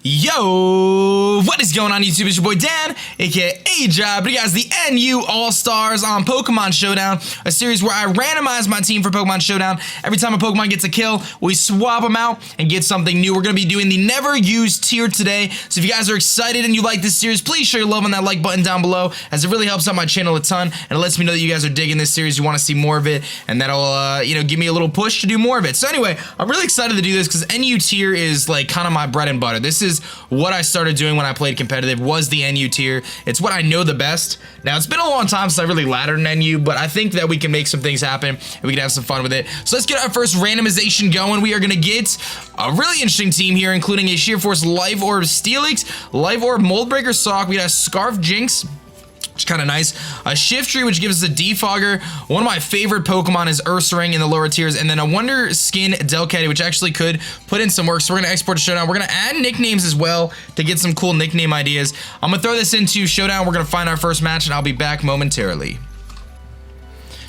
Yo, what is going on YouTube? It's your boy Dan, aka aDrive, but you guys, the NU All-Stars on Pokemon Showdown, a series where I randomize my team for Pokemon Showdown. Every time a Pokemon gets a kill, we swap them out and get something new. We're going to be doing the never used tier today, so if you guys are excited and you like this series, please show your love on that like button down below, as it really helps out my channel a ton, and it lets me know that you guys are digging this series, you want to see more of it, and that'll, give me a little push to do more of it. So anyway, I'm really excited to do this because NU tier is like kind of my bread and butter. This is what I started doing when I played competitive, was the NU tier. It's what I know the best. Now, it's been a long time since I really laddered an NU, but I think that we can make some things happen and we can have some fun with it. So let's get our first randomization going. We are going to get a really interesting team here, including a Sheer Force Live Orb Steelix, Live Orb Moldbreaker Sock. We got a Scarf Jinx, which is kind of nice. A Shiftry, which gives us a Defogger. One of my favorite Pokemon is Ursaring in the lower tiers. And then a Wonder Skin Delcatty, which actually could put in some work. So we're going to export to Showdown. We're going to add nicknames as well to get some cool nickname ideas. I'm going to throw this into Showdown. We're going to find our first match, and I'll be back momentarily.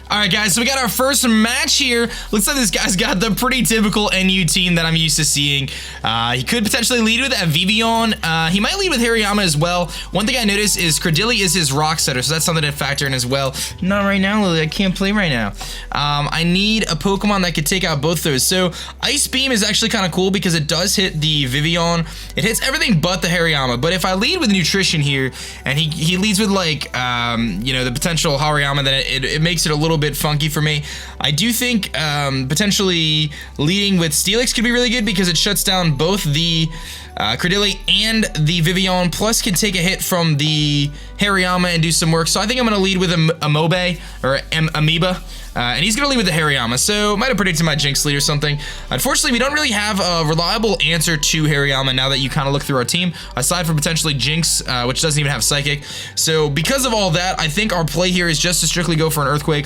Alright guys, so we got our first match here. Looks like this guy's got the pretty typical NU team that I'm used to seeing. He could potentially lead with a Vivillon. He might lead with Hariyama as well. One thing I noticed is Credilli is his rock setter, so that's something to factor in as well. Not right now, Lily. I can't play right now. I need a Pokemon that could take out both those. So Ice Beam is actually kind of cool because it does hit the Vivillon. It hits everything but the Hariyama. But if I lead with Nutrition here, and he leads with like, the potential Hariyama, then it makes it a little bit funky for me. I do think potentially leading with Steelix could be really good because it shuts down both the Credilli and the Vivillon, plus can take a hit from the Hariyama and do some work. So I think I'm going to lead with a Mobe or Amoeba. And he's going to lead with the Hariyama, so might have predicted my Jinx lead or something. Unfortunately, we don't really have a reliable answer to Hariyama now that you kind of look through our team, aside from potentially Jinx, which doesn't even have Psychic. So because of all that, I think our play here is just to strictly go for an Earthquake.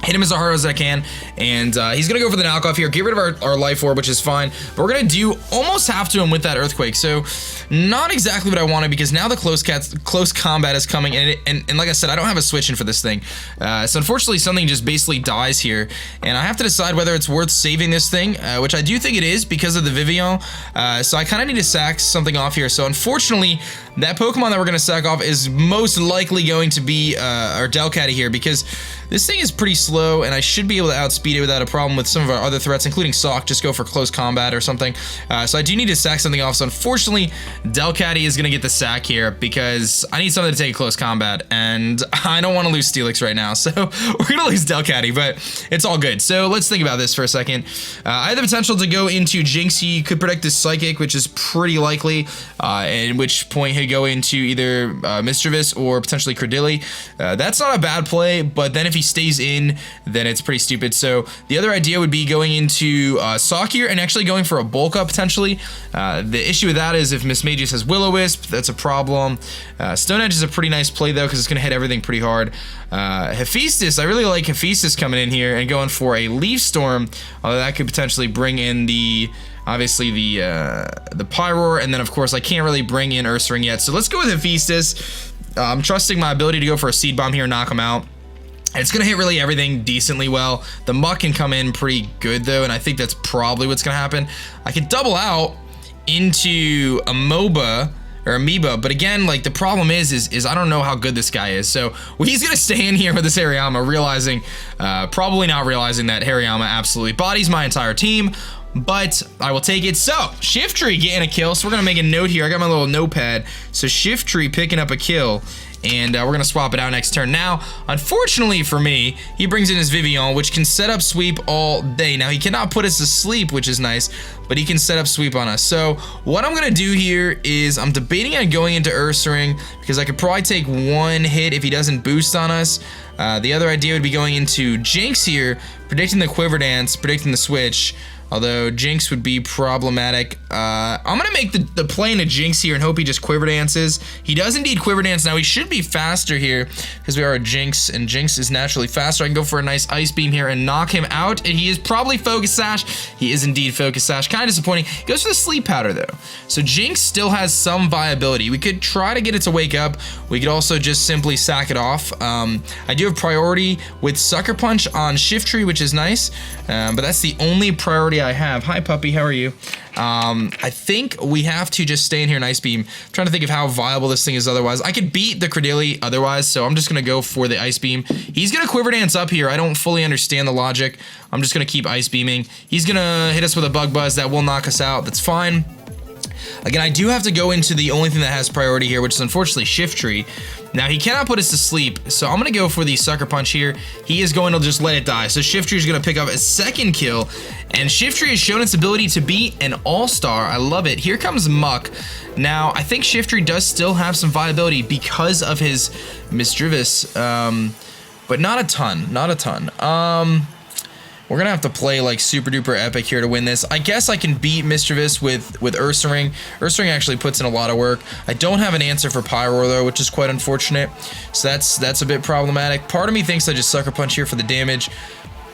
Hit him as hard as I can, and he's gonna go for the knockoff here, get rid of our Life Orb, which is fine, but we're gonna do almost half to him with that Earthquake, so not exactly what I wanted, because now the close combat is coming, and like I said, I don't have a switch in for this thing, so unfortunately something just basically dies here, and I have to decide whether it's worth saving this thing, which I do think it is because of the Vivillon, so I kind of need to sack something off here. So unfortunately, that Pokemon that we're gonna sack off is most likely going to be our Delcatty here, because this thing is pretty slow, and I should be able to outspeed it without a problem with some of our other threats, including Sock. Just go for close combat or something. So I do need to sack something off. So unfortunately, Delcatty is going to get the sack here because I need something to take close combat, and I don't want to lose Steelix right now. So we're going to lose Delcatty, but it's all good. So let's think about this for a second. I have the potential to go into Jinx. He could protect his Psychic, which is pretty likely, at which point he'd go into either Mischievous or potentially Credilli. That's not a bad play, but then if he stays in, then it's pretty stupid. So the other idea would be going into Sock here and actually going for a Bulk Up potentially. The issue with that is if Miss Magus has Will-O-Wisp, that's a problem. Stone Edge is a pretty nice play though, because it's going to hit everything pretty hard. Hephaestus, I really like Hephaestus coming in here and going for a Leaf Storm, although that could potentially bring in obviously the Pyroar, and then of course I can't really bring in Ursaring yet. So let's go with Hephaestus. I'm trusting my ability to go for a Seed Bomb here and knock him out. And it's going to hit really everything decently well. The Muck can come in pretty good though, and I think that's probably what's going to happen. I could double out into Amoeba, but again, like the problem is I don't know how good this guy is. So he's going to stay in here with this Hariyama, probably not realizing that Hariyama absolutely bodies my entire team. But I will take it. So Shiftry getting a kill. So we're going to make a note here. I got my little notepad. So Shiftry picking up a kill. And we're going to swap it out next turn. Now, unfortunately for me, he brings in his Vivillon, which can set up sweep all day. Now, he cannot put us to sleep, which is nice, but he can set up sweep on us. So what I'm going to do here is I'm debating on going into Ursaring, because I could probably take one hit if he doesn't boost on us. The other idea would be going into Jinx here, predicting the Quiver Dance, predicting the switch. Although Jinx would be problematic. I'm going to make the play into Jinx here and hope he just Quiver Dances. He does indeed Quiver Dance. Now, he should be faster here because we are a Jinx, and Jinx is naturally faster. I can go for a nice Ice Beam here and knock him out. And he is probably Focus Sash. He is indeed Focus Sash. Kind of disappointing. He goes for the Sleep Powder, though. So Jinx still has some viability. We could try to get it to wake up. We could also just simply sack it off. I do have priority with Sucker Punch on Shiftry, which is nice. But that's the only priority I have. Hi, puppy. How are you? I think we have to just stay in here and Ice Beam. I'm trying to think of how viable this thing is otherwise. I could beat the Credilli otherwise, so I'm just going to go for the Ice Beam. He's going to Quiver Dance up here. I don't fully understand the logic. I'm just going to keep Ice Beaming. He's going to hit us with a Bug Buzz. That will knock us out. That's fine. Again, I do have to go into the only thing that has priority here, which is unfortunately Shiftry. Now, he cannot put us to sleep, so I'm going to go for the Sucker Punch here. He is going to just let it die. So Shiftry is going to pick up a second kill, and Shiftry has shown its ability to be an all-star. I love it. Here comes Muck. Now, I think Shiftry does still have some viability because of his Misdreavus, but not a ton. Not a ton. We're gonna have to play like super duper epic here to win this. I guess I can beat Misdreavus with Ursaring. Ursaring actually puts in a lot of work. I don't have an answer for Pyroar though, which is quite unfortunate. So that's a bit problematic. Part of me thinks I just Sucker Punch here for the damage.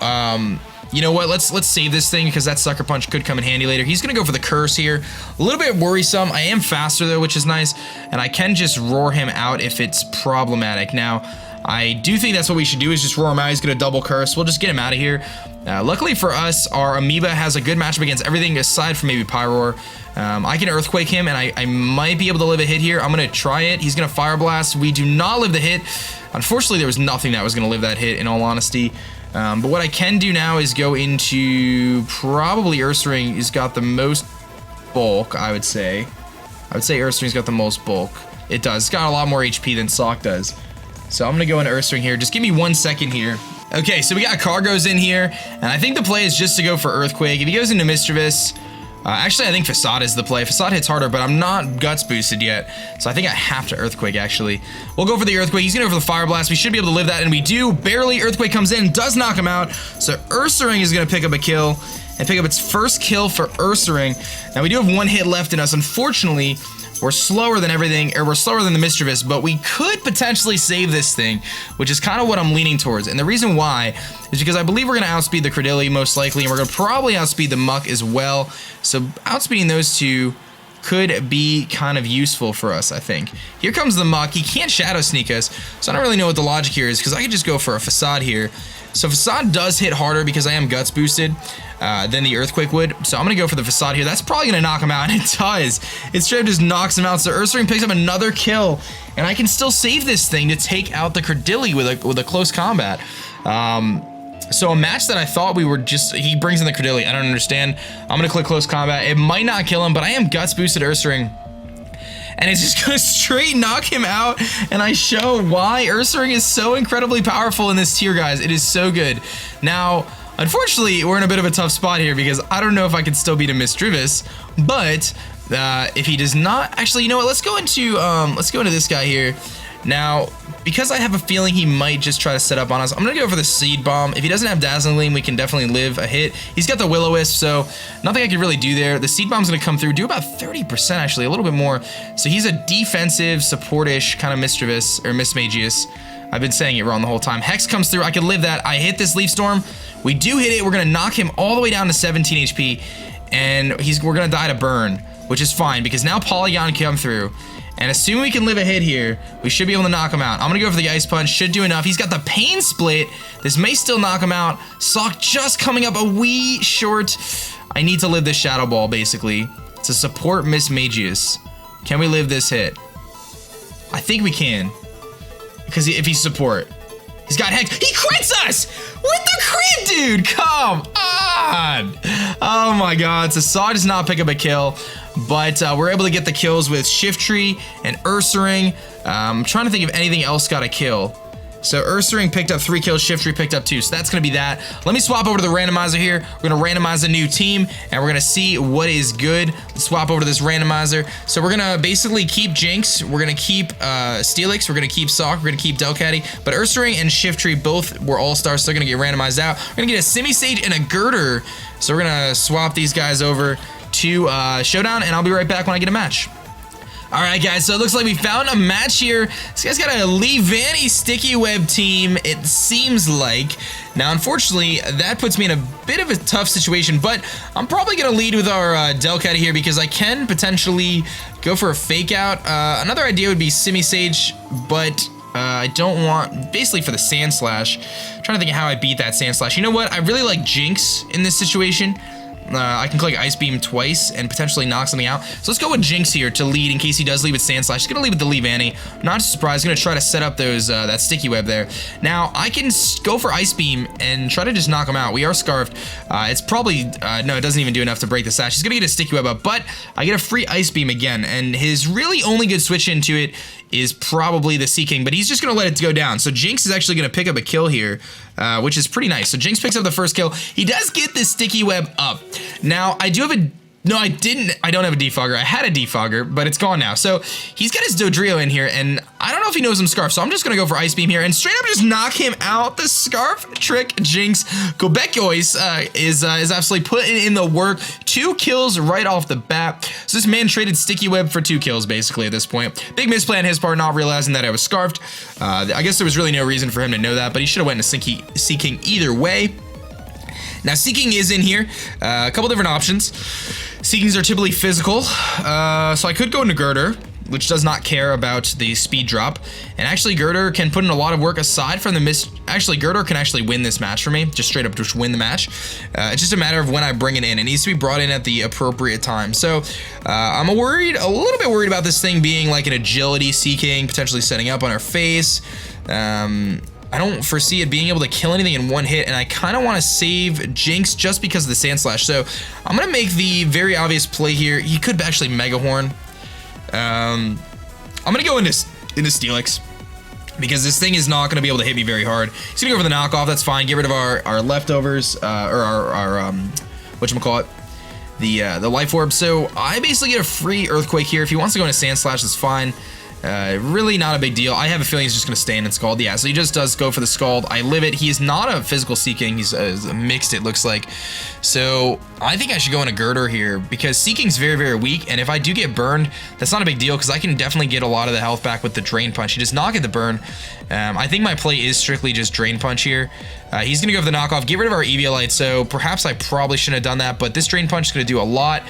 You know what? Let's save this thing because that Sucker Punch could come in handy later. He's gonna go for the Curse here. A little bit worrisome. I am faster though, which is nice, and I can just roar him out if it's problematic. Now, I do think that's what we should do is just roar him out. He's gonna double Curse. We'll just get him out of here. Luckily for us, our Amoeba has a good matchup against everything aside from maybe Pyroar. I can Earthquake him, and I might be able to live a hit here. I'm going to try it. He's going to Fire Blast. We do not live the hit. Unfortunately, there was nothing that was going to live that hit, in all honesty. But what I can do now is go into probably Ursaring. He's got the most bulk, I would say. I would say Ursaring's got the most bulk. It does. It's got a lot more HP than Sock does. So I'm going to go into Ursaring here. Just give me 1 second here. Okay, so we got Cargos in here, and I think the play is just to go for Earthquake. If he goes into Misdreavus, actually I think Facade is the play. Facade hits harder, but I'm not Guts boosted yet, so I think I have to Earthquake, actually. We'll go for the Earthquake. He's gonna go for the Fire Blast. We should be able to live that, and we do. Barely. Earthquake comes in, does knock him out, so Ursaring is gonna pick up a kill, and pick up its first kill for Ursaring. Now, we do have 1 hit left in us. Unfortunately, we're slower than everything, or we're slower than the Misdreavus, but we could potentially save this thing, which is kind of what I'm leaning towards. And the reason why is because I believe we're going to outspeed the Credilli most likely, and we're going to probably outspeed the Muck as well. So outspeeding those two could be kind of useful for us, I think. Here comes the Muck. He can't Shadow Sneak us, so I don't really know what the logic here is, because I could just go for a Facade here. So Facade does hit harder because I am Guts boosted than the Earthquake would. So I'm going to go for the Facade here. That's probably going to knock him out, and it does. It straight up just knocks him out. So Ursaring picks up another kill, and I can still save this thing to take out the Credilli with a close combat. So a match that I thought we were just... He brings in the Credilli. I don't understand. I'm going to click close combat. It might not kill him, but I am Guts boosted Ursaring. And it's just gonna straight knock him out, and I show why Ursaring is so incredibly powerful in this tier, guys. It is so good. Now, unfortunately, we're in a bit of a tough spot here because I don't know if I can still beat a Misdreavus, but if he does not, actually, you know what? Let's go into this guy here. Now, because I have a feeling he might just try to set up on us, I'm going to go for the Seed Bomb. If he doesn't have Dazzling Gleam, we can definitely live a hit. He's got the Will-O-Wisp, so nothing I could really do there. The Seed Bomb's going to come through, do about 30% actually, a little bit more. So he's a defensive, support-ish kind of Misdreavus, or Mismagius. I've been saying it wrong the whole time. Hex comes through, I can live that. I hit this Leaf Storm. We do hit it. We're going to knock him all the way down to 17 HP, and we're going to die to Burn, which is fine because now Polygon can come through. And assuming we can live a hit here, we should be able to knock him out. I'm going to go for the Ice Punch. Should do enough. He's got the Pain Split. This may still knock him out. Sock just coming up a wee short. I need to live this Shadow Ball, basically, to support Mismagius. Can we live this hit? I think we can. Because if he's support. He's got Hex. He crits us! With the crit, dude! Come on! Oh my god. So Saw does not pick up a kill. But we're able to get the kills with Shiftry and Ursaring. I'm trying to think if anything else got a kill. So Ursaring picked up 3 kills, Shiftry picked up 2. So that's going to be that. Let me swap over to the randomizer here. We're going to randomize a new team, and we're going to see what is good. Let's swap over to this randomizer. So we're going to basically keep Jinx. We're going to keep Steelix. We're going to keep Sock. We're going to keep Delcatty. But Ursaring and Shiftry both were all-stars, so they're going to get randomized out. We're going to get a Simisage and a Girder. So we're going to swap these guys over to Showdown, and I'll be right back when I get a match. Alright guys, so it looks like we found a match here. This guy's got a Lee Vanny Sticky Web team, it seems like. Now unfortunately, that puts me in a bit of a tough situation, but I'm probably going to lead with our Delcatty here because I can potentially go for a Fake Out. Another idea would be Simisage, but I don't want, basically for the Sand Slash. I'm trying to think of how I beat that Sand Slash. You know what? I really like Jinx in this situation. I can click Ice Beam twice and potentially knock something out. So let's go with Jinx here to lead in case he does leave with Sand Slash. He's gonna leave with the Leave Annie. Not surprised. Gonna try to set up those that sticky web there. Now I can go for Ice Beam and try to just knock him out. We are scarfed. It's probably no, it doesn't even do enough to break the sash. He's gonna get a sticky web up, but I get a free Ice Beam again, and his really only good switch into it is probably the Seaking, but he's just gonna let it go down. So Jinx is actually gonna pick up a kill here, which is pretty nice. So Jinx picks up the first kill. He does get this sticky web up. Now I do have a, no, I didn't. I don't have a defogger. I had a defogger, but it's gone now. So he's got his Dodrio in here, and I don't know if he knows I'm Scarf, so I'm just gonna go for Ice Beam here and straight up just knock him out. The Scarf trick Jinx Quebecois is absolutely putting in the work. 2 kills right off the bat. So this man traded Sticky Web for 2 kills basically at this point. Big misplay on his part, not realizing that I was Scarfed. I guess there was really no reason for him to know that, but he should have went into Seaking either way. Now Seaking is in here, a couple different options. Seakings are typically physical, so I could go into Girder, which does not care about the speed drop. And actually Girder can put in a lot of work aside from the miss. Actually Girder can actually win this match for me, just straight up just win the match. It's just a matter of when I bring it in. It needs to be brought in at the appropriate time. So I'm a little bit worried about this thing being like an agility Seaking, potentially setting up on her face. I don't foresee it being able to kill anything in one hit, and I kind of want to save Jinx just because of the Sand Slash. So I'm going to make the very obvious play here. He could actually Mega Horn. I'm going to go into Steelix because this thing is not going to be able to hit me very hard. He's going to go for the knockoff. That's fine. Get rid of our leftovers, or our whatchamacallit, the Life Orb. So I basically get a free Earthquake here. If he wants to go into Sand Slash, that's fine. Really not a big deal. I have a feeling he's just going to stay in and Scald. Yeah, so he just does go for the Scald. I live it. He is not a physical Seaking. He's a mixed, it looks like. So I think I should go into Girder here because Seaking's very, very weak. And if I do get burned, that's not a big deal because I can definitely get a lot of the health back with the Drain Punch. He does not get the burn. I think my play is strictly just Drain Punch here. He's going to go for the knockoff, get rid of our Eviolite. So perhaps I probably shouldn't have done that, but this Drain Punch is going to do a lot.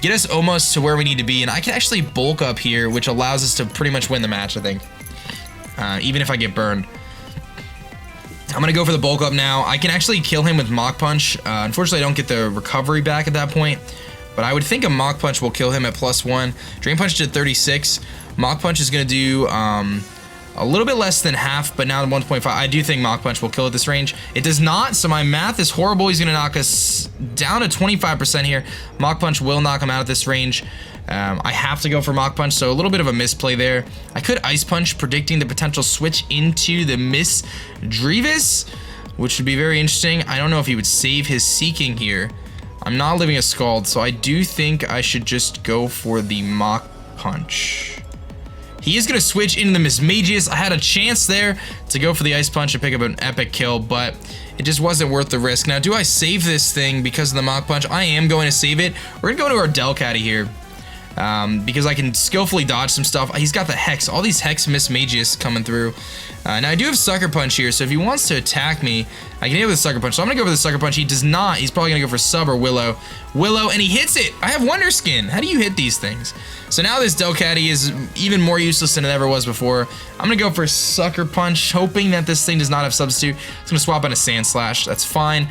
Get us almost to where we need to be, and I can actually bulk up here, which allows us to pretty much win the match, I think. Even if I get burned. I'm going to go for the bulk up now. I can actually kill him with Mach Punch. Unfortunately, I don't get the recovery back at that point, but I would think a Mach Punch will kill him at +1. Drain Punch did 36. Mach Punch is going to do a little bit less than half, but now 1.5. I do think Mach Punch will kill at this range. It does not, so my math is horrible. He's going to knock us down to 25% here. Mach Punch will knock him out at this range. I have to go for Mach Punch, so a little bit of a misplay there. I could Ice Punch, predicting the potential switch into the Miss Drevis, which would be very interesting. I don't know if he would save his Seaking here. I'm not living a Scald, so I do think I should just go for the Mach Punch. He is going to switch into the Mismagius. I had a chance there to go for the Ice Punch and pick up an epic kill, but it just wasn't worth the risk. Now, do I save this thing because of the Mach Punch? I am going to save it. We're going to go to our Delcatty here because I can skillfully dodge some stuff. He's got the Hex. All these Hex Mismagius coming through. Now, I do have Sucker Punch here, so if he wants to attack me, I can hit with the Sucker Punch. So I'm going to go for the Sucker Punch. He does not. He's probably going to go for Sub or Willow. Willow, and he hits it. I have Wonder Skin. How do you hit these things? So now this Delcatty is even more useless than it ever was before. I'm going to go for Sucker Punch, hoping that this thing does not have Substitute. It's going to swap into Sand Slash. That's fine.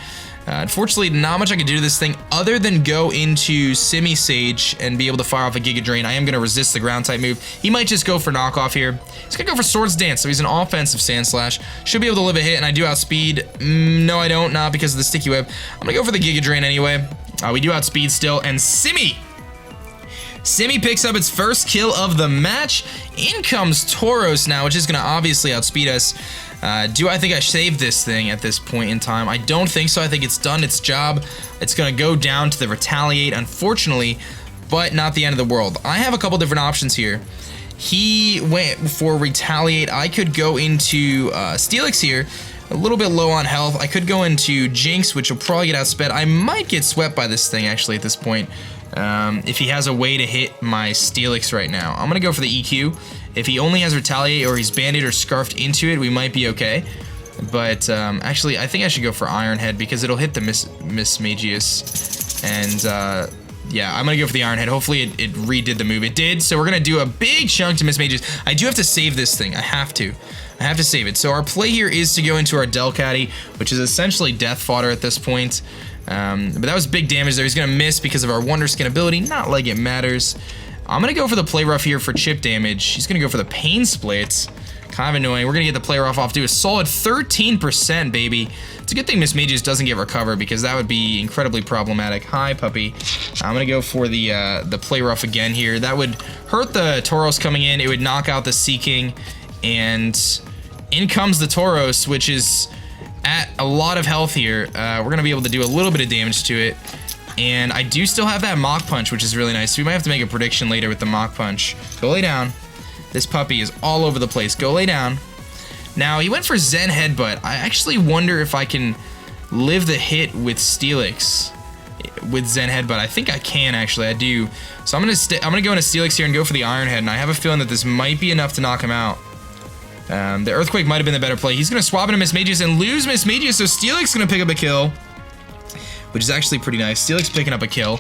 Unfortunately, not much I can do to this thing other than go into Simisage and be able to fire off a Giga Drain. I am going to resist the ground type move. He might just go for knockoff here. He's going to go for Swords Dance, so he's an offensive Sand Slash. Should be able to live a hit, and I do outspeed. No, I don't, not because of the Sticky Web. I'm going to go for the Giga Drain anyway. We do outspeed still, and Simi picks up its first kill of the match. In comes Tauros now, which is going to obviously outspeed us. Do I think I saved this thing at this point in time? I don't think so. I think it's done its job. It's going to go down to the Retaliate, unfortunately, but not the end of the world. I have a couple different options here. He went for Retaliate. I could go into Steelix here, a little bit low on health. I could go into Jinx, which will probably get outsped. I might get swept by this thing, actually, at this point. If he has a way to hit my Steelix right now. I'm going to go for the EQ. If he only has Retaliate or he's Banded or Scarfed into it, we might be okay. But actually, I think I should go for Iron Head because it'll hit the Mismagius. And Yeah, I'm gonna go for the Iron Head. Hopefully it redid the move. It did, so we're gonna do a big chunk to Miss Mages. I do have to save this thing. I have to save it. So our play here is to go into our Delcatty, which is essentially death fodder at this point. But that was big damage there. He's gonna miss because of our Wonder Skin ability. Not like it matters. I'm gonna go for the Play Rough here for chip damage. He's gonna go for the Pain Split. Kind of annoying. We're gonna get the Play Rough off. Do a solid 13%, baby. It's a good thing Miss Mages doesn't get Recover because that would be incredibly problematic. Hi, puppy. I'm gonna go for the Play Rough again here. That would hurt the Tauros coming in. It would knock out the Seeking, and in comes the Tauros, which is at a lot of health here. We're gonna be able to do a little bit of damage to it. And I do still have that Mach Punch, which is really nice. So we might have to make a prediction later with the Mach Punch. Go lay down. This puppy is all over the place. Go lay down. Now, he went for Zen Headbutt. I actually wonder if I can live the hit with Steelix with Zen Headbutt. I think I can, actually. I do. So I'm gonna go into Steelix here and go for the Iron Head, and I have a feeling that this might be enough to knock him out. The Earthquake might have been the better play. He's gonna swap into Miss Mages and lose Miss Mages, so Steelix gonna pick up a kill, which is actually pretty nice. Steelix picking up a kill.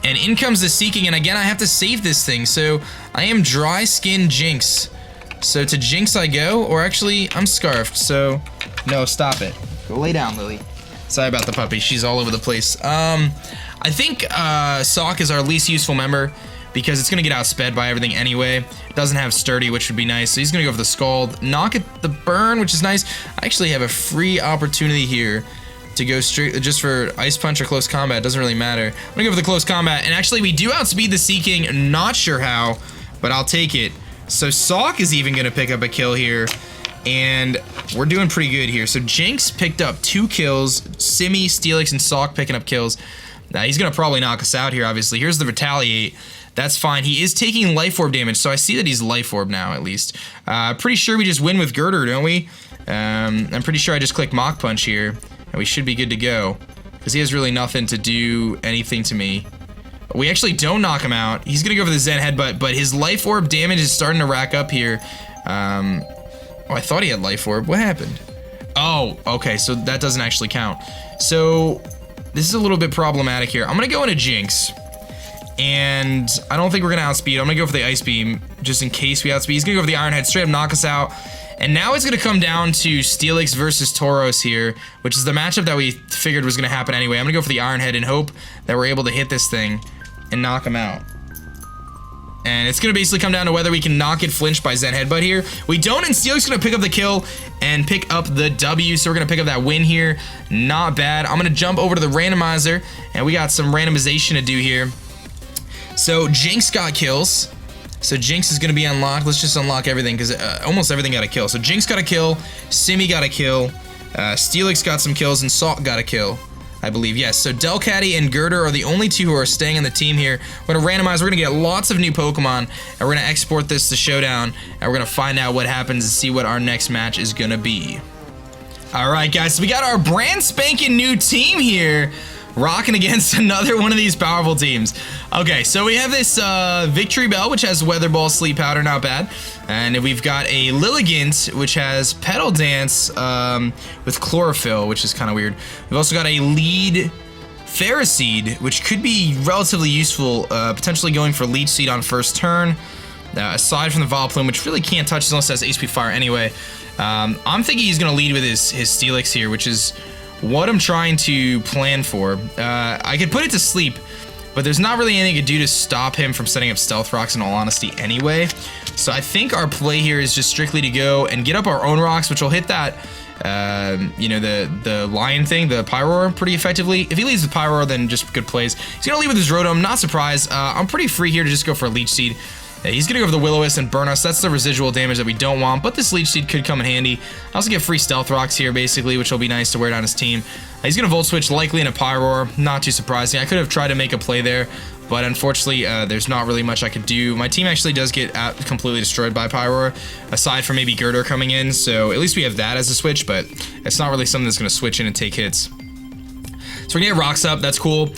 And in comes the Seeking, and again, I have to save this thing. So I am Dry Skin Jinx. So to Jinx I go, or actually, I'm Scarfed. So, no, stop it. Go lay down, Lily. Sorry about the puppy. She's all over the place. I think Sock is our least useful member because it's going to get outsped by everything anyway. It doesn't have Sturdy, which would be nice. So he's going to go for the Scald. Knock at the Burn, which is nice. I actually have a free opportunity here to go straight just for Ice Punch or Close Combat. It doesn't really matter. I'm gonna go for the Close Combat, and actually we do outspeed the Seeking. Not sure how, but I'll take it. So Sock is even gonna pick up a kill here, and we're doing pretty good here. So Jinx picked up 2 kills, Simi, Steelix, and Sock picking up kills. Now he's gonna probably knock us out here, obviously. Here's the Retaliate. That's fine. He is taking Life Orb damage, so I see that he's Life Orb now, at least. Pretty sure we just win with Girder, don't we? I'm pretty sure I just click Mach Punch here. And we should be good to go, because he has really nothing to do anything to me. We actually don't knock him out. He's gonna go for the Zen Headbutt, but his Life Orb damage is starting to rack up here. Oh, I thought he had Life Orb. What happened? Oh, okay, so that doesn't actually count. So this is a little bit problematic here. I'm gonna go into Jinx, and I don't think we're gonna outspeed. I'm gonna go for the Ice Beam, just in case we outspeed. He's gonna go for the Iron Head, straight up knock us out. And now it's going to come down to Steelix versus Tauros here, which is the matchup that we figured was going to happen anyway. I'm going to go for the Iron Head and hope that we're able to hit this thing and knock him out. And it's going to basically come down to whether we can knock it flinched by Zen Headbutt here. We don't, and Steelix is going to pick up the kill and pick up the W, so we're going to pick up that win here. Not bad. I'm going to jump over to the Randomizer, and we got some randomization to do here. So Jinx got kills. So Jinx is going to be unlocked. Let's just unlock everything, because almost everything got a kill. So Jinx got a kill, Simi got a kill, Steelix got some kills, and Salt got a kill, I believe. Yes, so Delcatty and Girder are the only 2 who are staying on the team here. We're going to randomize. We're going to get lots of new Pokemon, and we're going to export this to Showdown, and we're going to find out what happens and see what our next match is going to be. All right, guys, so we got our brand spanking new team here, rocking against another one of these powerful teams. Okay, so we have this Victory Bell, which has Weather Ball, Sleep Powder, not bad. And we've got a Lilligant, which has Petal Dance with Chlorophyll, which is kind of weird. We've also got a Lead Ferroseed, which could be relatively useful, potentially going for Leech Seed on first turn. Aside from the Vileplume, which really can't touch unless it has HP Fire anyway. I'm thinking he's going to lead with his Steelix here, which is what I'm trying to plan for. I could put it to sleep, but there's not really anything I could do to stop him from setting up Stealth Rocks in all honesty anyway. So I think our play here is just strictly to go and get up our own rocks, which will hit that, you know, the lion thing, the Pyroar, pretty effectively. If he leads with Pyroar, then just good plays. He's going to lead with his Rotom, not surprised. I'm pretty free here to just go for a Leech Seed. He's going to go for the Will-O-Wisp and burn us. That's the residual damage that we don't want, but this Leech Seed could come in handy. I also get free Stealth Rocks here, basically, which will be nice to wear down his team. He's going to Volt Switch likely into Pyroar. Not too surprising. I could have tried to make a play there, but unfortunately, there's not really much I could do. My team actually does get completely destroyed by Pyroar, aside from maybe Girder coming in, so at least we have that as a switch, but it's not really something that's going to switch in and take hits. So we're gonna get rocks up, that's cool.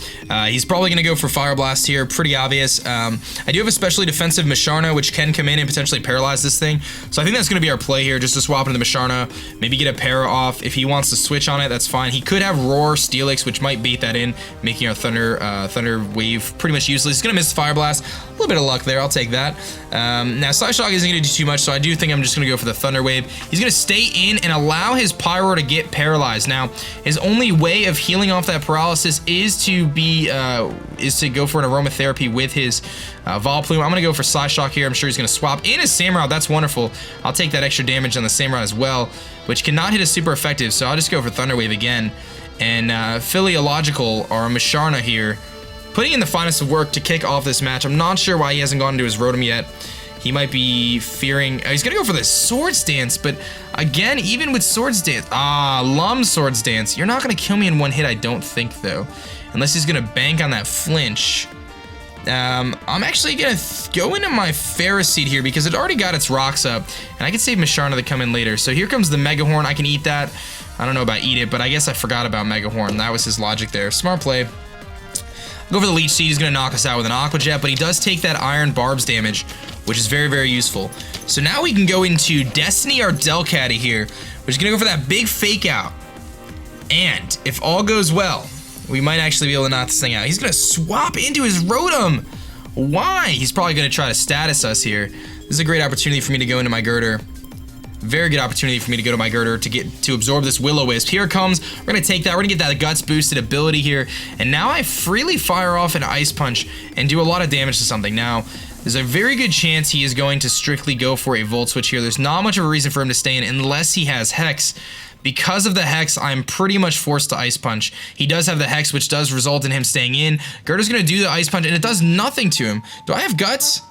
He's probably gonna go for Fire Blast here, pretty obvious. I do have a specially defensive Musharna, which can come in and potentially paralyze this thing. So I think that's gonna be our play here, just to swap into the Musharna, maybe get a para off. If he wants to switch on it, that's fine. He could have Roar, Steelix, which might bait that in, making our Thunder Wave pretty much useless. He's gonna miss Fire Blast. A little bit of luck there, I'll take that. Now Psyshock isn't gonna do too much, so I do think I'm just gonna go for the Thunder Wave. He's gonna stay in and allow his Pyro to get paralyzed. Now, his only way of healing off that paralysis is to go for an aromatherapy with his Vileplume. I'm gonna go for Psyshock here. I'm sure he's gonna swap in his Samurott. That's wonderful. I'll take that extra damage on the Samurott as well, which cannot hit us super effective, so I'll just go for Thunder Wave again. And Physiological, or Musharna here, putting in the finest of work to kick off this match. I'm not sure why he hasn't gone into his Rotom yet. He might be fearing... he's going to go for the Swords Dance, but again, even with Swords Dance... Lum Swords Dance. You're not going to kill me in one hit, I don't think, though. Unless he's going to bank on that flinch. I'm actually going to go into my Ferroseed here because it already got its rocks up, and I can save Musharna to come in later. So here comes the Mega Horn. I can eat that. I don't know about eat it, but I guess I forgot about Mega Horn. That was his logic there. Smart play. Go for the Leech Seed. He's going to knock us out with an Aqua Jet, but he does take that Iron Barbs damage, which is very, very useful. So now we can go into Destiny or Delcatty here, which is going to go for that big Fake Out. And if all goes well, we might actually be able to knock this thing out. He's going to swap into his Rotom. Why? He's probably going to try to status us here. This is a great opportunity for me to go into my Girder. Very good opportunity for me to go to my Girder to absorb this Will-O-Wisp. Here it comes. We're going to take that. We're going to get that Guts boosted ability here. And now I freely fire off an Ice Punch and do a lot of damage to something. Now, there's a very good chance he is going to strictly go for a Volt Switch here. There's not much of a reason for him to stay in unless he has Hex. Because of the Hex, I'm pretty much forced to Ice Punch. He does have the Hex, which does result in him staying in. Girder's going to do the Ice Punch, and it does nothing to him. Do I have Guts?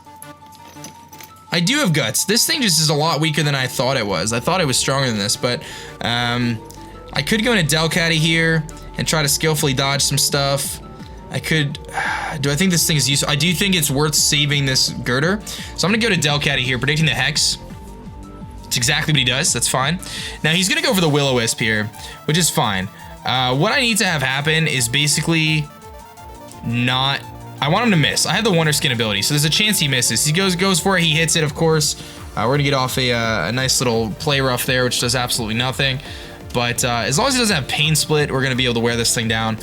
I do have Guts. This thing just is a lot weaker than I thought it was. I thought it was stronger than this, but I could go into Delcatty here and try to skillfully dodge some stuff. I could... do I think this thing is useful? I do think it's worth saving this Girder. So I'm going to go to Delcatty here, predicting the Hex. It's exactly what he does. That's fine. Now he's going to go for the Will-O-Wisp here, which is fine. What I need to have happen is basically not... I want him to miss. I have the Wonder Skin ability, so there's a chance he misses. He goes for it. He hits it, of course. We're going to get off a nice little Play Rough there, which does absolutely nothing. But as long as he doesn't have Pain Split, we're going to be able to wear this thing down.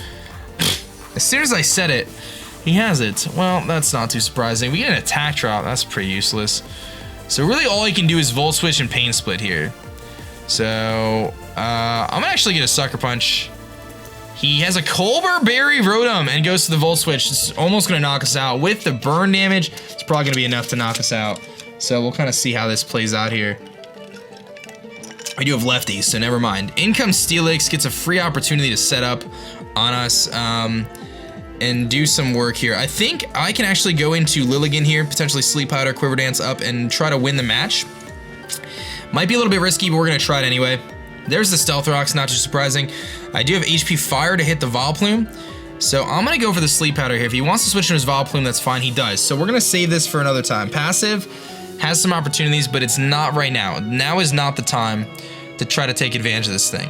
As soon as I said it, he has it. Well, that's not too surprising. We get an Attack Drop. That's pretty useless. So really all he can do is Volt Switch and Pain Split here. So I'm going to actually get a Sucker Punch. He has a Colbur Berry Rotom and goes to the Volt Switch. It's almost going to knock us out. With the burn damage, it's probably going to be enough to knock us out. So we'll kind of see how this plays out here. I do have lefties, so never mind. In comes Steelix, gets a free opportunity to set up on us and do some work here. I think I can actually go into Lilligant here, potentially Sleep Powder, Quiver Dance up, and try to win the match. Might be a little bit risky, but we're going to try it anyway. There's the Stealth Rocks, not too surprising. I do have HP Fire to hit the Vileplume, so I'm going to go for the Sleep Powder here. If he wants to switch to his Vileplume, that's fine, he does. So we're going to save this for another time. Passive has some opportunities, but it's not right now. Now is not the time to try to take advantage of this thing.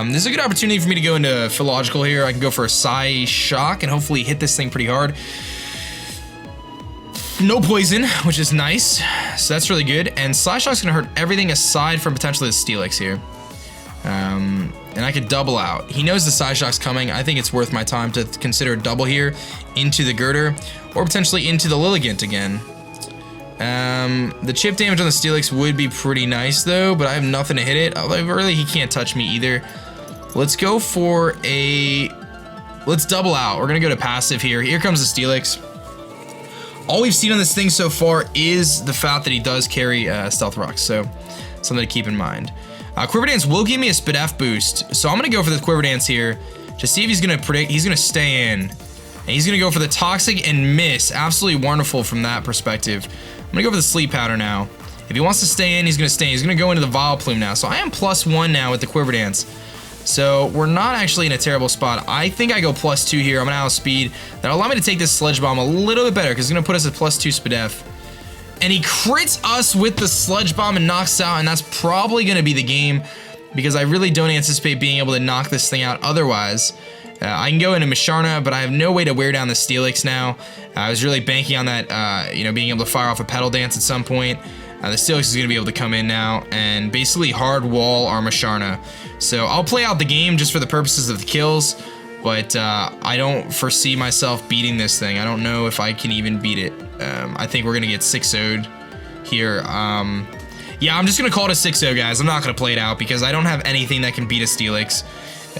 This is a good opportunity for me to go into Physiological here. I can go for a Psyshock and hopefully hit this thing pretty hard. No poison, which is nice, so that's really good. And Psyshock's going to hurt everything aside from potentially the Steelix here. And I could double out. He knows the Psyshock's coming. I think it's worth my time to consider a double here into the Girder or potentially into the Lilligant again. The chip damage on the Steelix would be pretty nice though, but I have nothing to hit it. Although really he can't touch me either. Let's go for a... Let's double out. We're going to go to passive here. Here comes the Steelix. All we've seen on this thing so far is the fact that he does carry Stealth Rocks, so something to keep in mind. Quiver Dance will give me a Spadef boost, so I'm going to go for the Quiver Dance here to see if he's going to predict. He's going to stay in, and he's going to go for the Toxic and miss. Absolutely wonderful from that perspective. I'm going to go for the Sleep Powder now. If he wants to stay in, he's going to stay in. He's going to go into the Vileplume now, so I am +1 now with the Quiver Dance. So we're not actually in a terrible spot. I think I go +2 here. I'm going to outspeed. That'll allow me to take this Sledge Bomb a little bit better because it's going to put us at +2 Spadef. And he crits us with the Sledge Bomb and knocks out, and that's probably going to be the game because I really don't anticipate being able to knock this thing out otherwise. I can go into Musharna, but I have no way to wear down the Steelix now. I was really banking on that, you know, being able to fire off a Petal Dance at some point. The Steelix is going to be able to come in now and basically hard wall our Musharna. So I'll play out the game just for the purposes of the kills, but I don't foresee myself beating this thing. I don't know if I can even beat it. I think we're going to get 6-0'd here. Yeah, I'm just going to call it a 6-0, guys. I'm not going to play it out because I don't have anything that can beat a Steelix.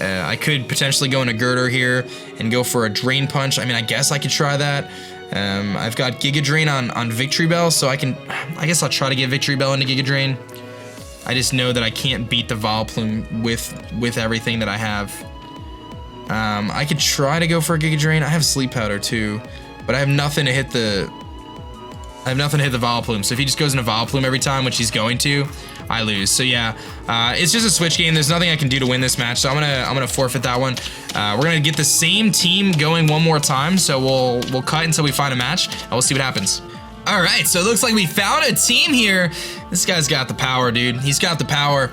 I could potentially go into Girder here and go for a Drain Punch. I mean, I guess I could try that. I've got Giga Drain on Victory Bell, so I guess I'll try to get Victory Bell into Giga Drain. I just know that I can't beat the Vileplume with everything that I have. I could try to go for a Giga Drain. I have Sleep Powder too, but I have nothing to hit the Vileplume. So if he just goes into Vileplume every time, which he's going to, I lose. So yeah, it's just a switch game. There's nothing I can do to win this match, so I'm gonna forfeit that one. We're gonna get the same team going one more time, so we'll cut until we find a match, and we'll see what happens. All right, so it looks like we found a team here. This guy's got the power, dude. He's got the power.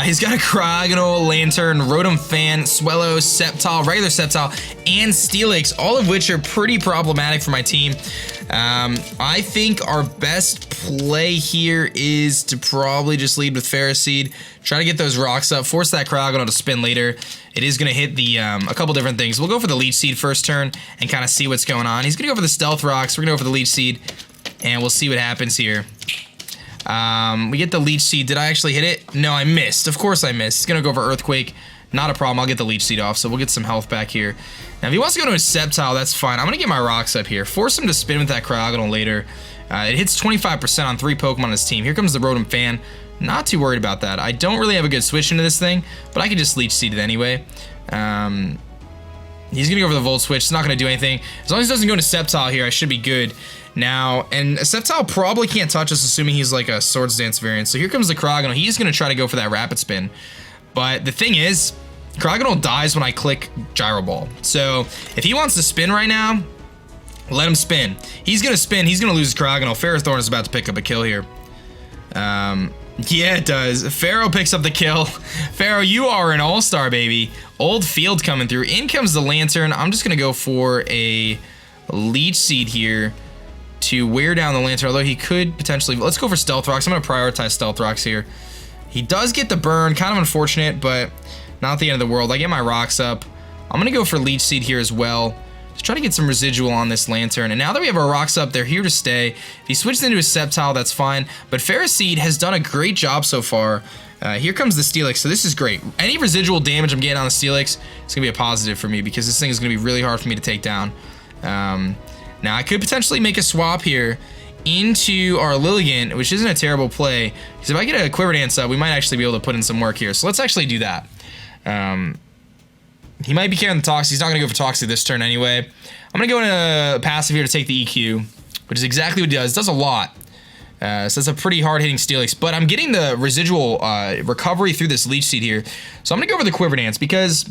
He's got a Cryogonal, Lantern, Rotom Fan, Swellow, Sceptile, regular Sceptile, and Steelix, all of which are pretty problematic for my team. I think our best play here is to probably just lead with Ferroseed, try to get those rocks up, force that Cryogonal to spin later. It is going to hit the a couple different things. We'll go for the Leech Seed first turn and kind of see what's going on. He's going to go for the Stealth Rocks. We're going to go for the Leech Seed, and we'll see what happens here. We get the Leech Seed. Did I actually hit it? No, I missed. Of course I missed. He's going to go for Earthquake. Not a problem. I'll get the Leech Seed off, so we'll get some health back here. Now, if he wants to go to a Sceptile, that's fine. I'm going to get my rocks up here. Force him to spin with that Cryogonal later. It hits 25% on 3 Pokemon on his team. Here comes the Rotom Fan. Not too worried about that. I don't really have a good switch into this thing, but I can just Leech Seed it anyway. He's going to go for the Volt Switch. It's not going to do anything. As long as he doesn't go into Sceptile here, I should be good. Now, and a Sceptile probably can't touch us, assuming he's like a Swords Dance variant. So here comes the Cryogonal. He's going to try to go for that Rapid Spin. But the thing is, Cryogonal dies when I click Gyro Ball. So if he wants to spin right now, let him spin. He's going to spin. He's going to lose his Cryogonal. Ferrothorn is about to pick up a kill here. Yeah, it does. Pharaoh picks up the kill. Pharaoh, you are an all-star, baby. Old Field coming through. In comes the Lantern. I'm just going to go for a Leech Seed here to wear down the Lantern, although he could potentially... Let's go for Stealth Rocks. I'm going to prioritize Stealth Rocks here. He does get the burn. Kind of unfortunate, but not the end of the world. I get my rocks up. I'm going to go for Leech Seed here as well. Just try to get some residual on this Lantern. And now that we have our rocks up, they're here to stay. If he switches into a Sceptile, that's fine. But Ferroseed has done a great job so far. Here comes the Steelix, so this is great. Any residual damage I'm getting on the Steelix is going to be a positive for me because this thing is going to be really hard for me to take down. Now, I could potentially make a swap here into our Lilligant, which isn't a terrible play. Because if I get a Quiver Dance up, we might actually be able to put in some work here. So let's actually do that. He might be carrying the Toxie. He's not going to go for Toxie this turn anyway. I'm going to go into passive here to take the EQ, which is exactly what it does. It does a lot. So that's a pretty hard-hitting Steelix. But I'm getting the residual recovery through this Leech Seed here. So I'm going to go for the Quiver Dance because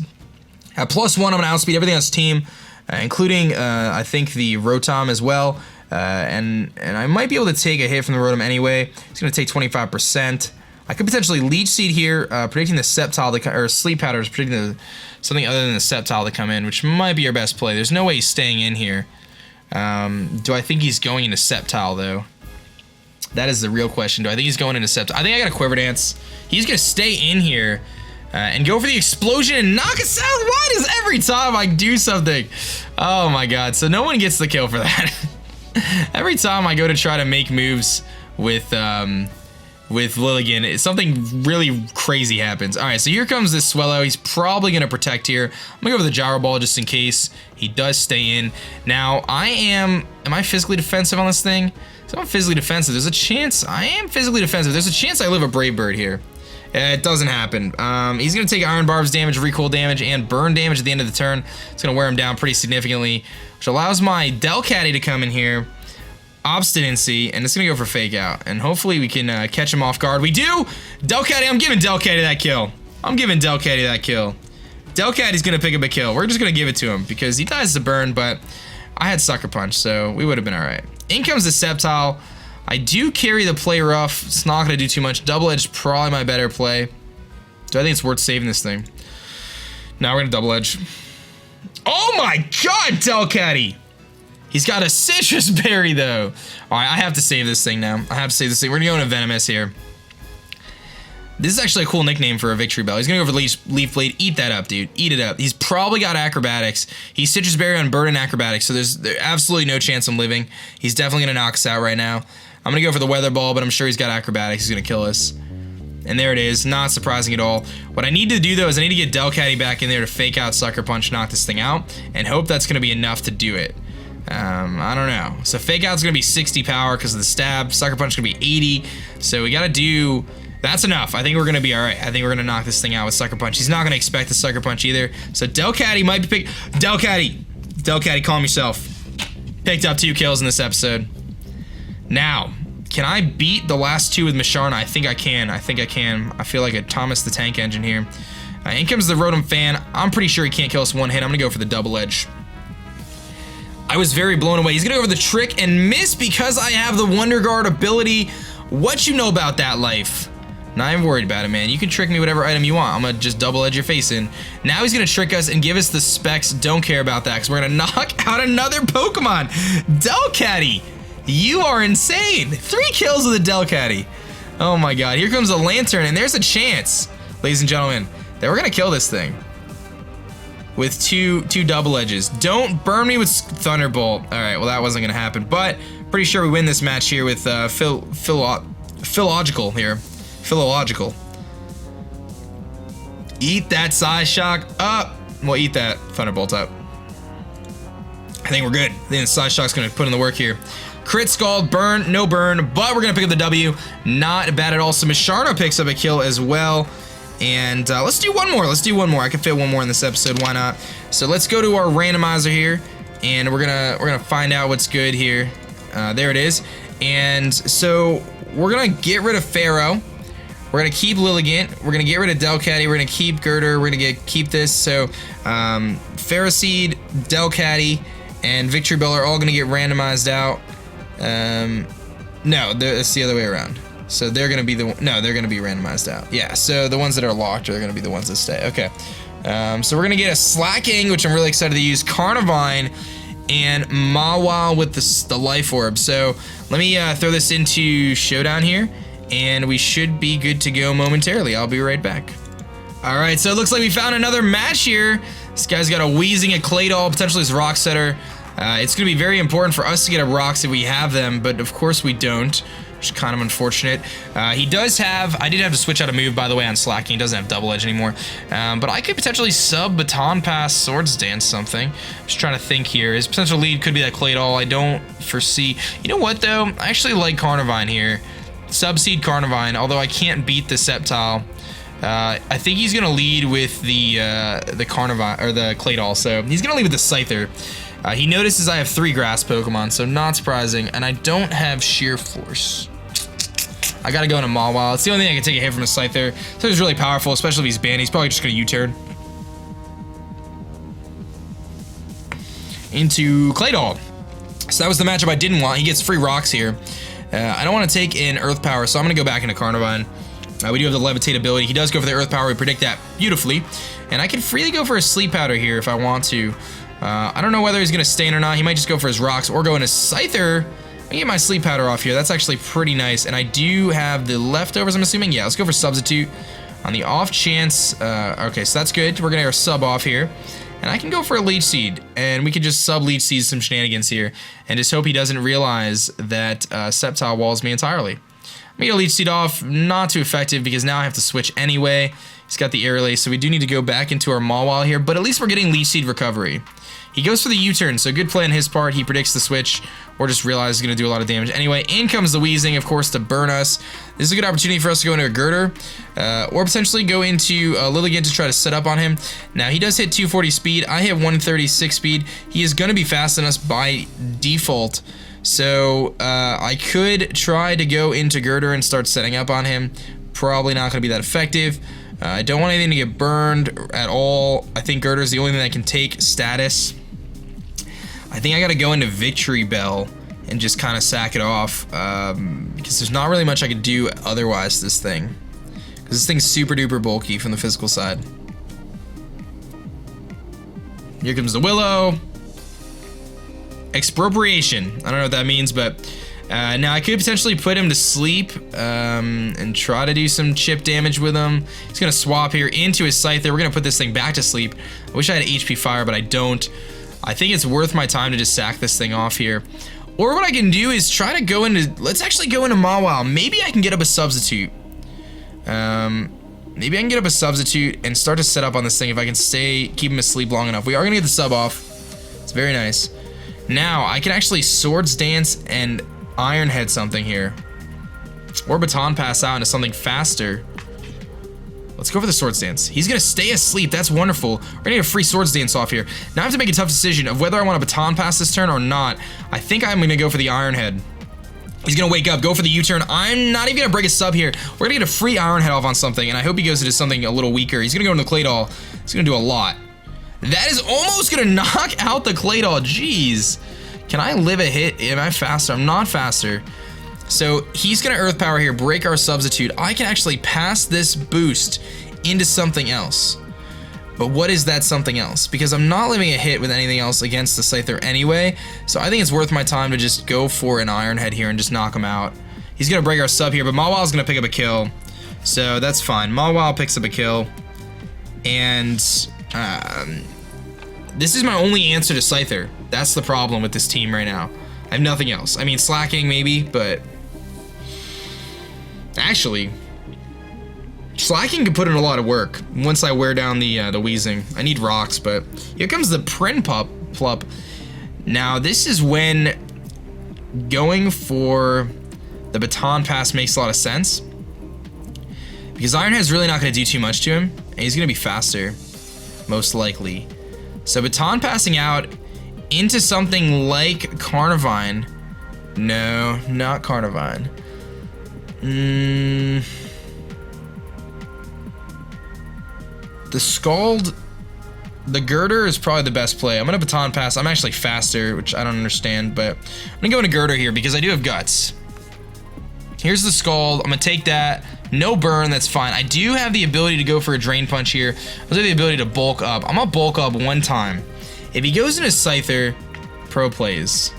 at +1, I'm going to outspeed everything on his team, including, I think, the Rotom as well. And I might be able to take a hit from the Rotom anyway. It's going to take 25%. I could potentially Leech Seed here, predicting the Sceptile to or Sleep Powder is predicting something other than the Sceptile to come in, which might be our best play. There's no way he's staying in here. Do I think he's going into Sceptile, though? That is the real question. Do I think he's going into Sceptile? I think I got a Quiver Dance. He's going to stay in here and go for the Explosion and knock us out. Why does every time I do something? Oh, my God. So no one gets the kill for that. Every time I go to try to make moves with Lilligant, something really crazy happens. All right, so here comes this Swellow. He's probably going to protect here. I'm going to go for the Gyro Ball just in case he does stay in. Now, am I physically defensive on this thing? So I'm physically defensive. There's a chance I am physically defensive. There's a chance I live a Brave Bird here. It doesn't happen. He's going to take Iron Barb's damage, recoil damage, and burn damage at the end of the turn. It's going to wear him down pretty significantly, which allows my Delcatty to come in here. Obstinacy, and it's gonna go for Fake Out, and hopefully we can catch him off guard. We do! Delcatty, I'm giving Delcatty that kill. I'm giving Delcatty that kill. Delcatty's gonna pick up a kill. We're just gonna give it to him because he dies to burn, but I had Sucker Punch, so we would have been alright. In comes the Sceptile. I do carry the Play Rough. It's not gonna do too much. Double Edge, probably my better play. Do I think it's worth saving this thing? No, we're gonna Double Edge. Oh my god, Delcatty! He's got a citrus berry though. Alright, I have to save this thing now. I have to save this thing. We're gonna go into Venomous here. This is actually a cool nickname for a Victory Bell. He's gonna go for Leaf Blade. Eat that up, dude. Eat it up. He's probably got Acrobatics. He's Citrus Berry on Bird and Acrobatics, so there's absolutely no chance I'm living. He's definitely gonna knock us out right now. I'm gonna go for the Weather Ball, but I'm sure he's got Acrobatics. He's gonna kill us. And there it is. Not surprising at all. What I need to do, though, is I need to get Delcatty back in there to fake out Sucker Punch, knock this thing out, and hope that's gonna be enough to do it. I don't know. So Fake Out's gonna be 60 power because of the stab. Sucker Punch is gonna be 80. So we gotta do... That's enough. I think we're gonna be alright. I think we're gonna knock this thing out with Sucker Punch. He's not gonna expect the Sucker Punch either. So Delcatty might be picked. Delcatty, calm yourself. Picked up 2 kills in this episode. Now, can I beat the last 2 with Misharna? I think I can. I feel like a Thomas the Tank Engine here. In comes the Rotom Fan. I'm pretty sure he can't kill us one hit. I'm gonna go for the Double Edge. I was very blown away. He's gonna go for the Trick and miss because I have the Wonder Guard ability. What you know about that, Life? Not even worried about it, man. You can trick me whatever item you want. I'm gonna just double edge your face in. Now he's gonna trick us and give us the specs. Don't care about that because we're gonna knock out another Pokemon. Delcatty, you are insane. 3 kills with a Delcatty. Oh my god, here comes a Lantern and there's a chance, ladies and gentlemen, that we're gonna kill this thing. With two double edges. Don't burn me with Thunderbolt. All right, well that wasn't gonna happen, but pretty sure we win this match here with Philological here. Philological. Eat that Psy Shock up. Well, eat that Thunderbolt up. I think we're good. I think the Psy Shock's gonna put in the work here. Crit Scald, burn, no burn, but we're gonna pick up the W. Not bad at all. So Misharna picks up a kill as well. And let's do one more. Let's do one more. I can fit one more in this episode. Why not? So let's go to our randomizer here, and we're gonna find out what's good here. There it is. And so we're gonna get rid of Pharaoh. We're gonna keep Lilligant. We're gonna get rid of Delcatty. We're gonna keep Girder. We're gonna keep this. So Ferroseed, Delcatty, and Victory Bell are all gonna get randomized out. No, it's the other way around. So they're gonna be they're gonna be randomized out. Yeah, so the ones that are locked are gonna be the ones that stay. Okay. So we're gonna get a Slacking, which I'm really excited to use, Carnivine, and Mawile with the Life Orb. So let me throw this into Showdown here, and we should be good to go momentarily. I'll be right back. All right, so it looks like we found another match here. This guy's got a Weezing, a Claydol, potentially his Rock Setter. It's gonna be very important for us to get a Rocks if we have them, but of course we don't, which is kind of unfortunate. He does have, I did have to switch out a move, by the way, on Slacking. He doesn't have Double Edge anymore. But I could potentially sub Baton Pass Swords Dance something. Just trying to think here. His potential lead could be that Claydol. I don't foresee. You know what, though? I actually like Carnivine here. Subseed Carnivine, although I can't beat the Sceptile. I think he's gonna lead with the Carnivine, or the Claydol, so he's gonna lead with the Scyther. He notices I have 3 Grass Pokemon, so not surprising, and I don't have Sheer Force. I gotta go into Mawile. It's the only thing I can take a hit from a Scyther. So he's really powerful, especially if he's banned. He's probably just gonna U-turn into Claydol. So that was the matchup I didn't want. He gets free rocks here. I don't want to take in Earth Power, so I'm gonna go back into Carnivine. We do have the Levitate ability. He does go for the Earth Power. We predict that beautifully. And I can freely go for a Sleep Powder here if I want to. I don't know whether he's going to stain or not. He might just go for his rocks or go into Scyther. I get my Sleep Powder off here. That's actually pretty nice. And I do have the leftovers, I'm assuming. Yeah, let's go for Substitute. On the off chance, okay, so that's good. We're going to get our sub off here. And I can go for a Leech Seed. And we can just sub Leech Seed some shenanigans here. And just hope he doesn't realize that Sceptile walls me entirely. I'm going to Leech Seed off. Not too effective because now I have to switch anyway. He's got the Air Lace, so we do need to go back into our Mawile here. But at least we're getting Leech Seed recovery. He goes for the U-turn, so good play on his part. He predicts the switch, or just realizes he's going to do a lot of damage. Anyway, in comes the Weezing, of course, to burn us. This is a good opportunity for us to go into a Girder, or potentially go into Lilligant to try to set up on him. Now, he does hit 240 speed. I hit 136 speed. He is going to be faster than us by default. So, I could try to go into Girder and start setting up on him. Probably not going to be that effective. I don't want anything to get burned at all. I think Girder is the only thing that can take status. I think I gotta go into Victory Bell and just kind of sack it off, because there's not really much I could do otherwise to this thing. Because this thing's super duper bulky from the physical side. Here comes the Willow. Expropriation. I don't know what that means, but now I could potentially put him to sleep and try to do some chip damage with him. He's gonna swap here into his Scyther. We're gonna put this thing back to sleep. I wish I had HP Fire, but I don't. I think it's worth my time to just sack this thing off here. Or what I can do is try to go into, let's actually go into Mawile. Maybe I can get up a substitute. Maybe I can get up a substitute and start to set up on this thing if I can keep him asleep long enough. We are gonna get the sub off. It's very nice. Now, I can actually Swords Dance and Iron Head something here. Or Baton Pass out into something faster. Let's go for the Swords Dance. He's gonna stay asleep, that's wonderful. We're gonna get a free Swords Dance off here. Now I have to make a tough decision of whether I want to Baton Pass this turn or not. I think I'm gonna go for the Iron Head. He's gonna wake up, go for the U-turn. I'm not even gonna break a sub here. We're gonna get a free Iron Head off on something, and I hope he goes into something a little weaker. He's gonna go into the Claydol. He's gonna do a lot. That is almost gonna knock out the Claydol, jeez. Can I live a hit? Am I faster? I'm not faster. So he's gonna Earth Power here, break our substitute. I can actually pass this boost into something else. But what is that something else? Because I'm not living a hit with anything else against the Scyther anyway, so I think it's worth my time to just go for an Iron Head here and just knock him out. He's gonna break our sub here, but Mawile's gonna pick up a kill. So that's fine. Mawile picks up a kill. And this is my only answer to Scyther. That's the problem with this team right now. I have nothing else. I mean, slacking maybe, but actually, slacking can put in a lot of work once I wear down the wheezing. I need rocks, but here comes the Plup. Now, this is when going for the Baton Pass makes a lot of sense. Because Iron Head's really not going to do too much to him, and he's going to be faster, most likely. So Baton Passing out into something like Carnivine. No, not Carnivine. The Scald, the Girder is probably the best play. I'm gonna Baton Pass. I'm actually faster, which I don't understand, but I'm gonna go into Girder here because I do have Guts. Here's the Scald. I'm gonna take that. No burn, that's fine. I do have the ability to go for a Drain Punch here. I also have the ability to bulk up. I'm gonna bulk up one time. If he goes into Scyther, pro plays.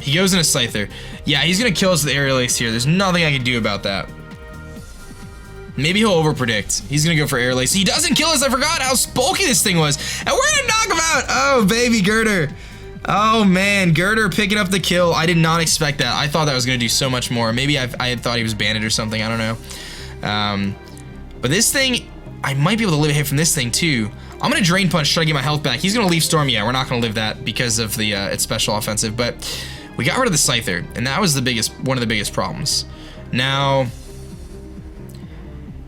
He goes into Scyther. Yeah, he's gonna kill us with Aerial Ace here. There's nothing I can do about that. Maybe he'll overpredict. He's gonna go for Aerial Ace. He doesn't kill us. I forgot how bulky this thing was. And we're gonna knock him out. Oh, baby, Girder. Oh, man. Girder picking up the kill. I did not expect that. I thought that was gonna do so much more. Maybe I had thought he was banded or something. I don't know. But this thing, I might be able to live a hit from this thing, too. I'm gonna Drain Punch, try to get my health back. He's gonna Leaf Storm. Yeah, we're not gonna live that because of the its special offensive. But we got rid of the Scyther, and that was one of the biggest problems. Now,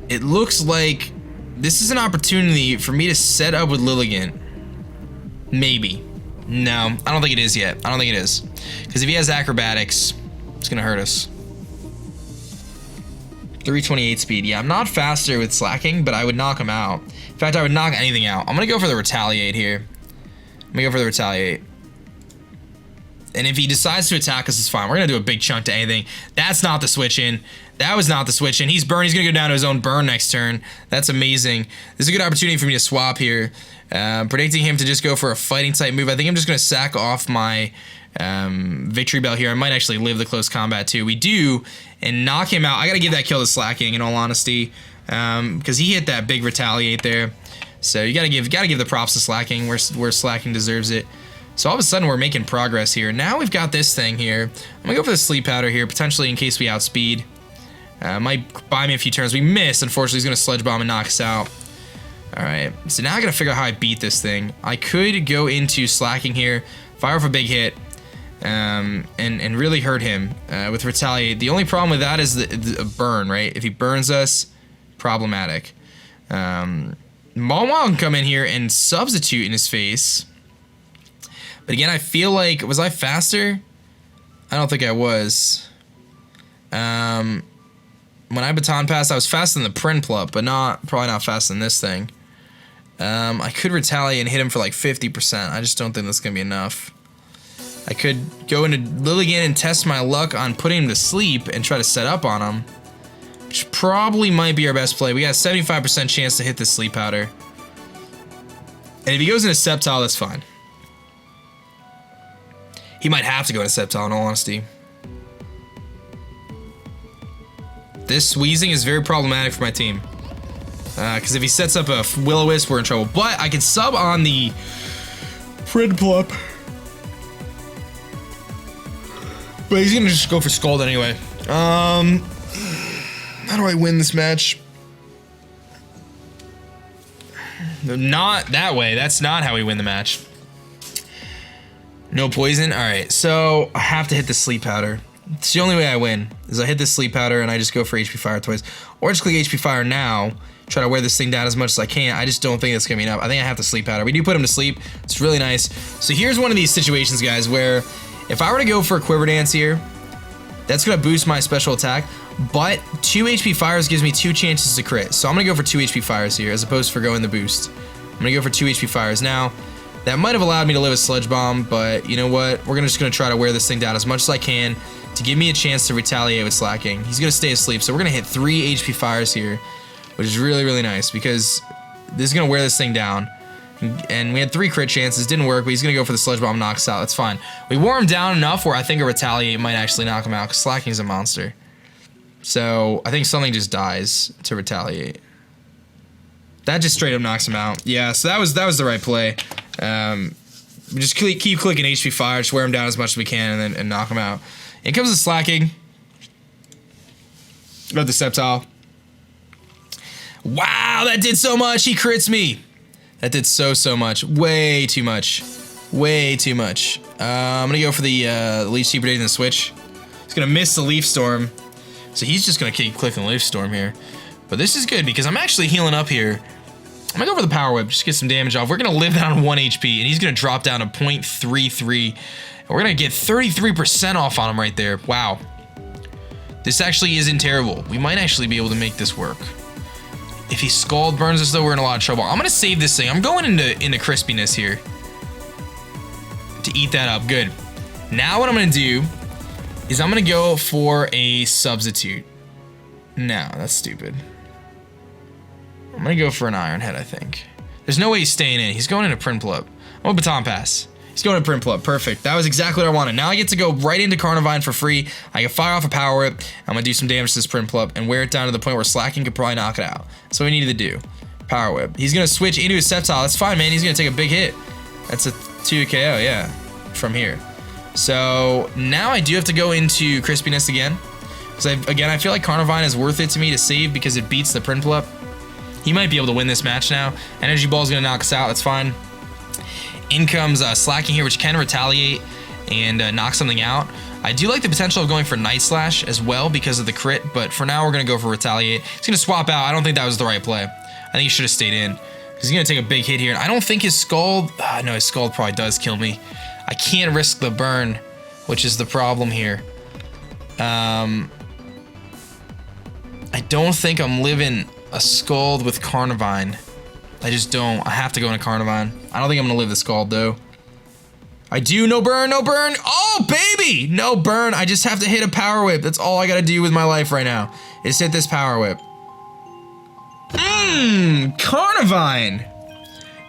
it looks like this is an opportunity for me to set up with Lilligant. Maybe. No, I don't think it is yet. I don't think it is. Because if he has Acrobatics, it's going to hurt us. 328 speed. Yeah, I'm not faster with slacking, but I would knock him out. In fact, I would knock anything out. I'm going to go for the Retaliate here. I'm going to go for the Retaliate. And if he decides to attack us, it's fine. We're going to do a big chunk to anything. That's not the switch in. That was not the switch in. He's burned. He's going to go down to his own burn next turn. That's amazing. This is a good opportunity for me to swap here. Predicting him to just go for a fighting type move. I think I'm just going to sack off my Victory Bell here. I might actually live the close combat too. We do, and knock him out. I got to give that kill to Slacking in all honesty, because he hit that big Retaliate there. So you got to give the props to Slacking where Slacking deserves it. So all of a sudden we're making progress here. Now we've got this thing here. I'm gonna go for the Sleep Powder here, potentially in case we outspeed. Might buy me a few turns. We missed. Unfortunately, he's gonna Sludge Bomb and knock us out. All right. So now I gotta figure out how I beat this thing. I could go into Slacking here, fire off a big hit, and really hurt him with Retaliate. The only problem with that is the burn, right? If he burns us, problematic. Mawile can come in here and substitute in his face. But again, I feel like, was I faster? I don't think I was. When I Baton Passed, I was faster than the Plup, but probably not faster than this thing. I could Retaliate and hit him for like 50%. I just don't think that's going to be enough. I could go into Lilligant and test my luck on putting him to sleep and try to set up on him, which probably might be our best play. We got a 75% chance to hit the Sleep Powder. And if he goes into Sceptile, that's fine. He might have to go into Sceptile, in all honesty. This Weezing is very problematic for my team. Because if he sets up a Will-O-Wisp, we're in trouble. But I can sub on the Prinplup. But he's gonna just go for Scald anyway. How do I win this match? Not that way. That's not how we win the match. No poison? Alright, so I have to hit the Sleep Powder. It's the only way I win, is I hit the Sleep Powder and I just go for HP Fire twice. Or just click HP Fire now, try to wear this thing down as much as I can. I just don't think that's gonna be enough. I think I have to Sleep Powder. We do put him to sleep. It's really nice. So here's one of these situations, guys, where if I were to go for a Quiver Dance here, that's gonna boost my special attack, but 2 HP Fires gives me 2 chances to crit. So I'm gonna go for 2 HP Fires here, as opposed to going the boost. I'm gonna go for 2 HP Fires. Now, that might have allowed me to live a Sludge Bomb, but you know what? We're just gonna try to wear this thing down as much as I can to give me a chance to retaliate with Slacking. He's gonna stay asleep, so we're gonna hit 3 HP Fires here, which is really, really nice, because this is gonna wear this thing down. And we had 3 crit chances, didn't work, but he's gonna go for the Sludge Bomb, knock us out, that's fine. We wore him down enough where I think a Retaliate might actually knock him out, because Slacking's a monster. So, I think something just dies to Retaliate. That just straight up knocks him out. Yeah, so that was the right play. We just keep clicking HP Fire, just wear him down as much as we can, and knock him out. In comes the Slacking. Go to the Sceptile. Wow, that did so much. He crits me. That did so much. Way too much. Way too much. I'm gonna go for the Leech Seed predicting the switch. He's gonna miss the Leaf Storm. So he's just gonna keep clicking Leaf Storm here. But this is good because I'm actually healing up here. I'm gonna go for the Power Whip, just get some damage off. We're gonna live down 1 HP, and he's gonna drop down to 0.33. And we're gonna get 33% off on him right there. Wow. This actually isn't terrible. We might actually be able to make this work. If he Scald burns us though, we're in a lot of trouble. I'm gonna save this thing. I'm going into crispiness here. To eat that up, good. Now what I'm gonna do is I'm gonna go for a substitute. No, that's stupid. I'm gonna go for an Iron Head, I think. There's no way he's staying in. He's going into Prinplup. I'm a Baton Pass. He's going to Prinplup. Perfect. That was exactly what I wanted. Now I get to go right into Carnivine for free. I can fire off a Power Whip. I'm gonna do some damage to this Prinplup and wear it down to the point where Slacking could probably knock it out. That's what we needed to do. Power Whip. He's gonna switch into his Sceptile. That's fine, man. He's gonna take a big hit. That's a 2 KO, yeah. From here. So now I do have to go into Crispiness again. Because again, I feel like Carnivine is worth it to me to save because it beats the Prinplup. He might be able to win this match now. Energy Ball's gonna knock us out. That's fine. In comes Slacking here, which can retaliate and knock something out. I do like the potential of going for Night Slash as well because of the crit, but for now we're gonna go for retaliate. He's gonna swap out. I don't think that was the right play. I think he should have stayed in. He's gonna take a big hit here, and I don't think his Scald. No, his Scald probably does kill me. I can't risk the burn, which is the problem here. I don't think I'm living a Scald with Carnivine. I just don't. I have to go into Carnivine. I don't think I'm gonna live the Scald though. I do. No burn, no burn. Oh, baby! No burn. I just have to hit a Power Whip. That's all I gotta do with my life right now, is hit this Power Whip. Carnivine!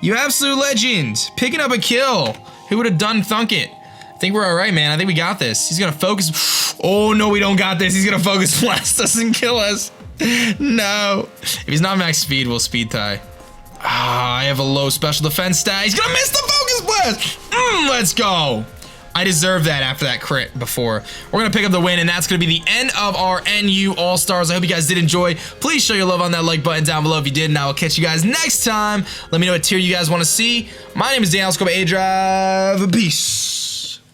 You absolute legend. Picking up a kill. Who would have done thunk it? I think we're alright, man. I think we got this. He's gonna focus. Oh, no, we don't got this. He's gonna Focus Blast us and kill us. No. If he's not max speed, we'll speed tie. I have a low special defense stat. He's gonna miss the Focus Blast. Let's go. I deserve that after that crit before. We're gonna pick up the win, and that's gonna be the end of our NU All-Stars. I hope you guys did enjoy. Please show your love on that like button down below if you did, and I will catch you guys next time. Let me know what tier you guys want to see. My name is Dan. Let's go by aDrive. Peace.